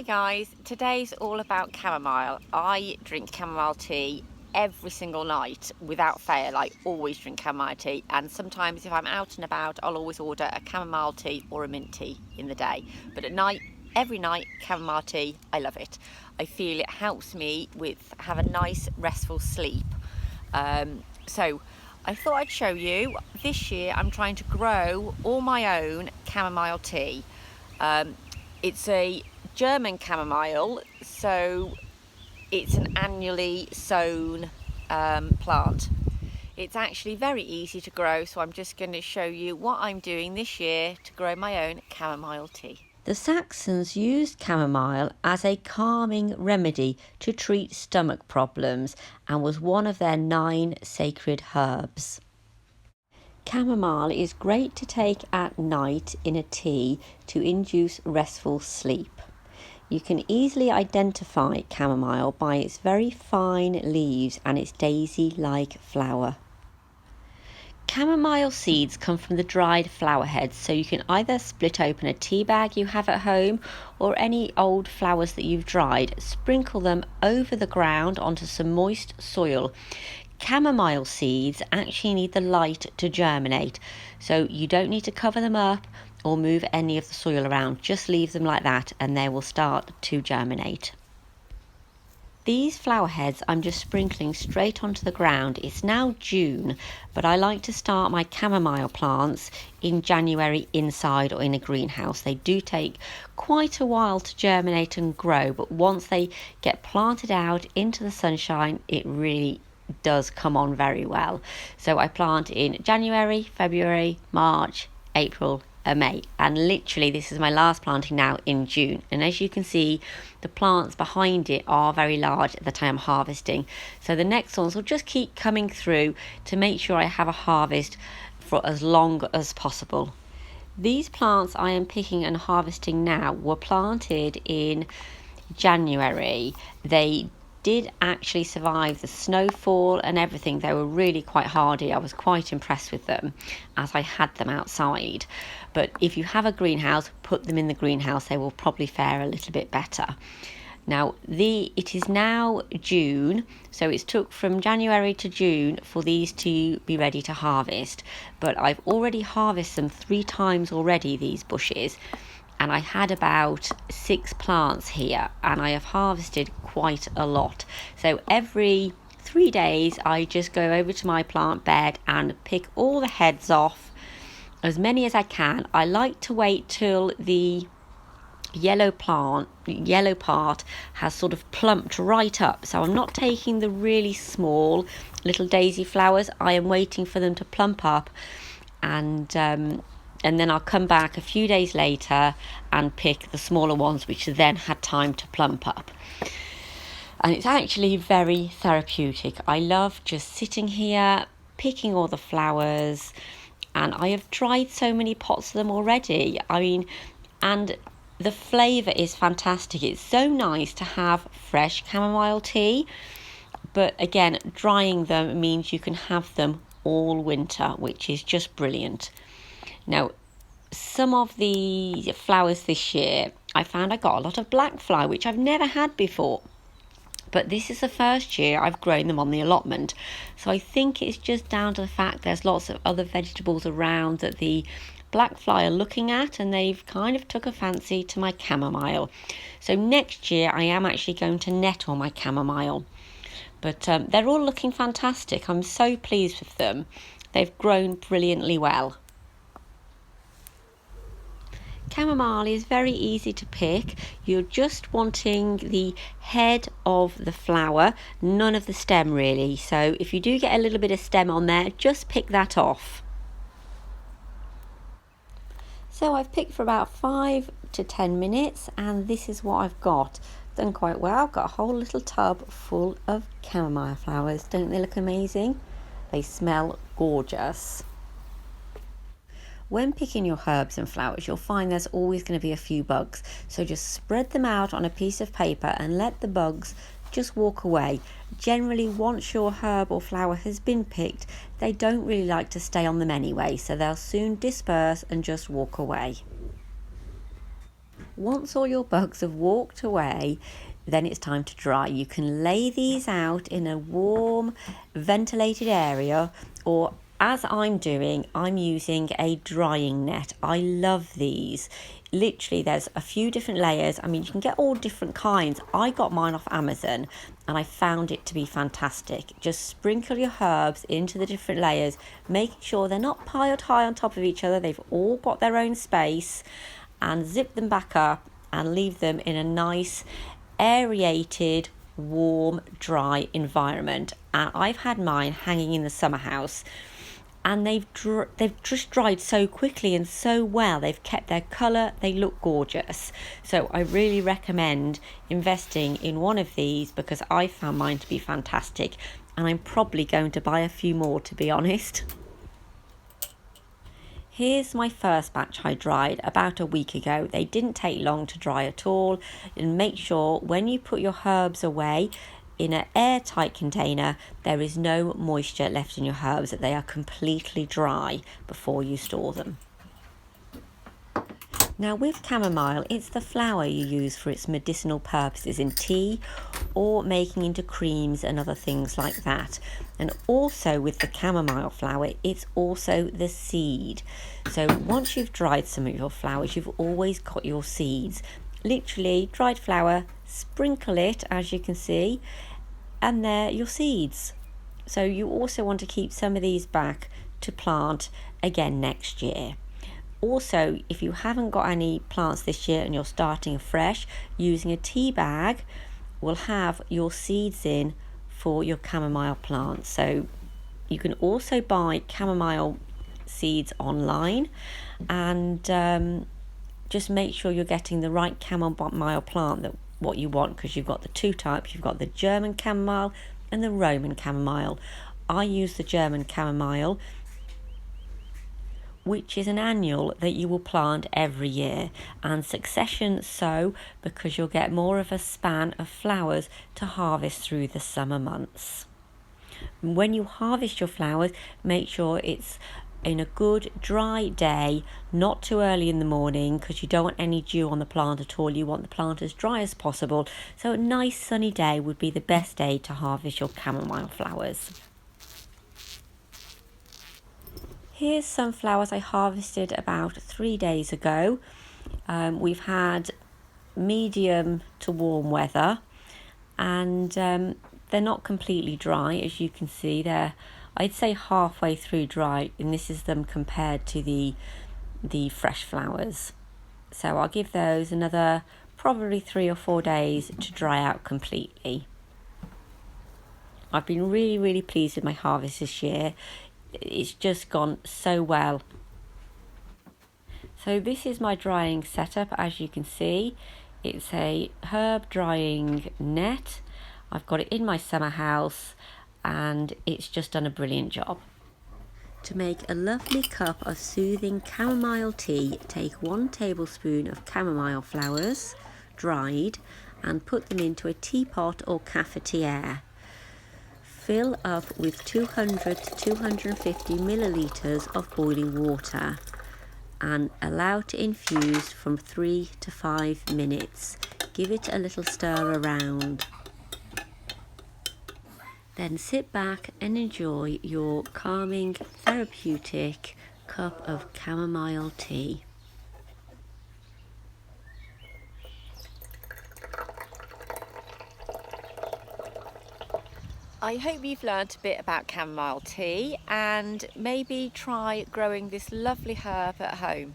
guys, today's all about chamomile. I drink chamomile tea every single night without fail. I always drink chamomile tea, and sometimes if I'm out and about I'll always order a chamomile tea or a mint tea in the day. But at night, every night, chamomile tea, I love it. I feel it helps me have a nice restful sleep. So I thought I'd show you. This year I'm trying to grow all my own chamomile tea. It's a German chamomile, so it's an annually sown plant. It's actually very easy to grow, so I'm just going to show you what I'm doing this year to grow my own chamomile tea. The Saxons used chamomile as a calming remedy to treat stomach problems and was one of their 9 sacred herbs. Chamomile is great to take at night in a tea to induce restful sleep. You can easily identify chamomile by its very fine leaves and its daisy-like flower. Chamomile seeds come from the dried flower heads, so you can either split open a tea bag you have at home or any old flowers that you've dried, sprinkle them over the ground onto some moist soil. Chamomile seeds actually need the light to germinate, so you don't need to cover them up or move any of the soil around. Just leave them like that and they will start to germinate. These flower heads I'm just sprinkling straight onto the ground. It's now June, but I like to start my chamomile plants in January inside or in a greenhouse. They do take quite a while to germinate and grow, but once they get planted out into the sunshine, it really does come on very well. So I plant in January, February, March, April, May, and literally this is my last planting now in June, and as you can see the plants behind it are very large that I am harvesting, so the next ones will just keep coming through to make sure I have a harvest for as long as possible. These plants I am picking and harvesting now were planted in January. They did actually survive the snowfall and everything. They were really quite hardy. I was quite impressed with them as I had them outside. But if you have a greenhouse, put them in the greenhouse. They will probably fare a little bit better. Now, it is now June, so it's took from January to June for these to be ready to harvest. But I've already harvested them 3 times already, these bushes. And I had about 6 plants here, and I have harvested quite a lot. So every 3 days I just go over to my plant bed and pick all the heads off, as many as I can. I like to wait till the yellow part has sort of plumped right up, so I'm not taking the really small little daisy flowers. I am waiting for them to plump up, and then I'll come back a few days later and pick the smaller ones which then had time to plump up. And it's actually very therapeutic. I love just sitting here picking all the flowers, and I have tried so many pots of them already. And the flavour is fantastic. It's so nice to have fresh chamomile tea, but again, drying them means you can have them all winter, which is just brilliant. Now, some of the flowers this year, I found I got a lot of black fly, which I've never had before. But this is the first year I've grown them on the allotment. So I think it's just down to the fact there's lots of other vegetables around that the black fly are looking at, and they've kind of took a fancy to my chamomile. So next year I am actually going to net all my chamomile. But they're all looking fantastic. I'm so pleased with them. They've grown brilliantly well. Chamomile is very easy to pick. You're just wanting the head of the flower, none of the stem really. So if you do get a little bit of stem on there, just pick that off. So I've picked for about 5 to 10 minutes, and this is what I've got. Done quite well. I've got a whole little tub full of chamomile flowers. Don't they look amazing? They smell gorgeous. When picking your herbs and flowers, you'll find there's always going to be a few bugs. So just spread them out on a piece of paper and let the bugs just walk away. Generally, once your herb or flower has been picked, they don't really like to stay on them anyway, so they'll soon disperse and just walk away. Once all your bugs have walked away, then it's time to dry. You can lay these out in a warm, ventilated area, or as I'm doing, I'm using a drying net. I love these. Literally, there's a few different layers. I mean, you can get all different kinds. I got mine off Amazon and I found it to be fantastic. Just sprinkle your herbs into the different layers, making sure they're not piled high on top of each other. They've all got their own space, and zip them back up and leave them in a nice aerated, warm, dry environment. And I've had mine hanging in the summer house, and they've just dried so quickly and so well. They've kept their colour, they look gorgeous. So I really recommend investing in one of these because I found mine to be fantastic, and I'm probably going to buy a few more, to be honest. Here's my first batch I dried about a week ago. They didn't take long to dry at all. And make sure when you put your herbs away in an airtight container, there is no moisture left in your herbs, that they are completely dry before you store them. Now with chamomile, it's the flower you use for its medicinal purposes in tea or making into creams and other things like that. And also with the chamomile flower, it's also the seed. So once you've dried some of your flowers, you've always got your seeds. Literally, dried flower, sprinkle it, as you can see, and they're your seeds. So you also want to keep some of these back to plant again next year. Also, if you haven't got any plants this year and you're starting afresh, using a tea bag will have your seeds in for your chamomile plants. So you can also buy chamomile seeds online, and just make sure you're getting the right chamomile plant, that what you want, because you've got the two types. You've got the German chamomile and the Roman chamomile. I use the German chamomile, which is an annual that you will plant every year, and succession sow, because you'll get more of a span of flowers to harvest through the summer months. When you harvest your flowers, make sure it's in a good dry day, not too early in the morning, because you don't want any dew on the plant at all. You want the plant as dry as possible. So a nice sunny day would be the best day to harvest your chamomile flowers. Here's some flowers I harvested about 3 days ago. We've had medium to warm weather, and they're not completely dry, as you can see. They're, I'd say, halfway through dry, and this is them compared to the fresh flowers. So I'll give those another probably 3 or 4 days to dry out completely. I've been really pleased with my harvest this year. It's just gone so well. So this is my drying setup. As you can see, it's a herb drying net. I've got it in my summer house, and it's just done a brilliant job. To make a lovely cup of soothing chamomile tea, take 1 tablespoon of chamomile flowers, dried, and put them into a teapot or cafetiere. Fill up with 200 to 250 millilitres of boiling water and allow to infuse from 3 to 5 minutes. Give it a little stir around. Then sit back and enjoy your calming, therapeutic cup of chamomile tea. I hope you've learnt a bit about chamomile tea and maybe try growing this lovely herb at home.